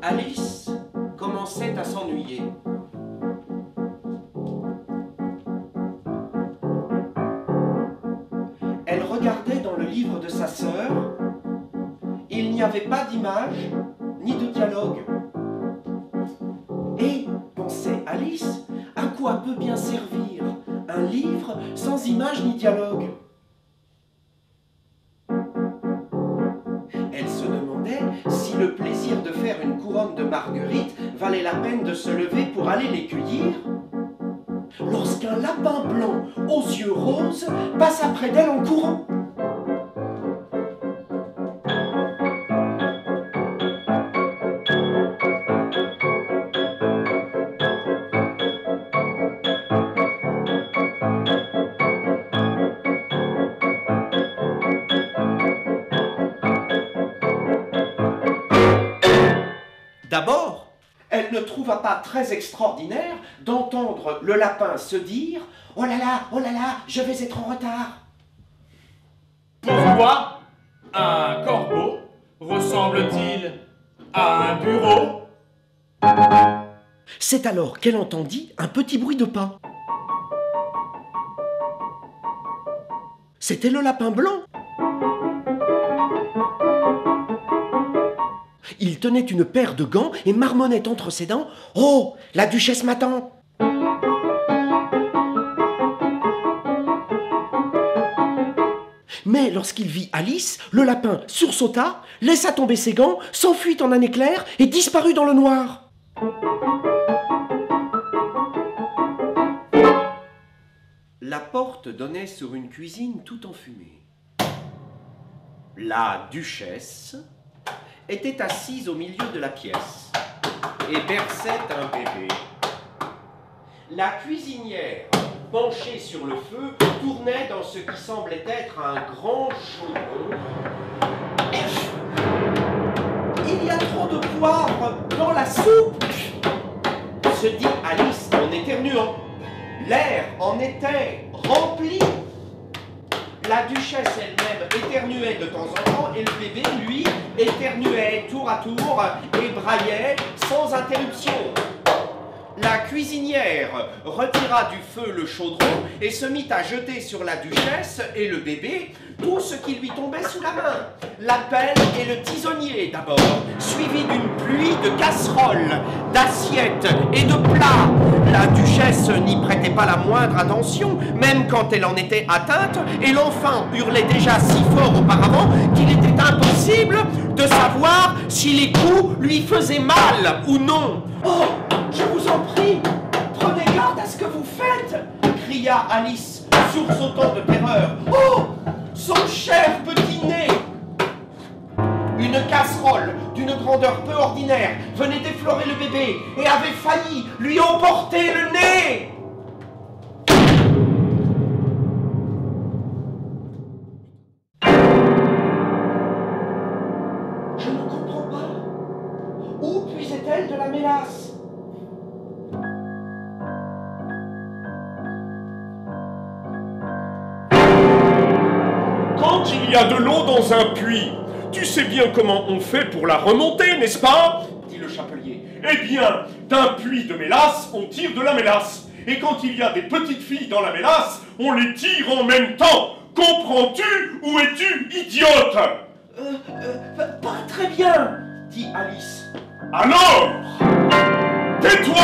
Alice commençait à s'ennuyer. Elle regardait dans le livre de sa sœur. Il n'y avait pas d'image ni de dialogue. Et, pensait Alice, à quoi peut bien servir un livre sans image ni dialogue? Elle se demandait si le plaisir de faire une couronne de marguerites valait la peine de se lever pour aller les cueillir, lorsqu'un lapin blanc aux yeux roses passa près d'elle en courant. D'abord, elle ne trouva pas très extraordinaire d'entendre le lapin se dire « Oh là là, je vais être en retard !» Pourquoi un corbeau ressemble-t-il à un bureau? C'est alors qu'elle entendit un petit bruit de pas. C'était le lapin blanc. Il tenait une paire de gants et marmonnait entre ses dents « Oh, la duchesse m'attend !» Mais lorsqu'il vit Alice, le lapin sursauta, laissa tomber ses gants, s'enfuit en un éclair et disparut dans le noir. La porte donnait sur une cuisine tout enfumée. La duchesse était assise au milieu de la pièce et berçait un bébé. La cuisinière, penchée sur le feu, tournait dans ce qui semblait être un grand chaudron. Il y a trop de poivre dans la soupe, se dit Alice en éternuant. L'air en était rempli. La duchesse elle-même éternuait de temps en temps et le bébé, lui, éternuait tour à tour et braillait sans interruption. La cuisinière retira du feu le chaudron et se mit à jeter sur la duchesse et le bébé tout ce qui lui tombait sous la main. La pelle et le tisonnier d'abord, suivi d'une pluie de casseroles, d'assiettes et de plats. La duchesse n'y prêtait pas la moindre attention, même quand elle en était atteinte, et l'enfant hurlait déjà si fort auparavant qu'il était impossible de savoir si les coups lui faisaient mal ou non. « Oh, je vous en prie, prenez garde à ce que vous faites !» cria Alice, sursautant de terreur. « Oh, son cher petit nez !» Une casserole d'une grandeur peu ordinaire venait d'effleurer le bébé et avait failli lui emporter le nez. Je ne comprends pas. Où puisait-elle de la mélasse? Quand il y a de l'eau dans un puits, tu sais bien comment on fait pour la remonter, n'est-ce pas? Dit le chapelier. Eh bien, d'un puits de mélasse, on tire de la mélasse. Et quand il y a des petites filles dans la mélasse, on les tire en même temps. Comprends-tu ou es-tu idiote? Pas très bien, dit Alice. Alors, tais-toi!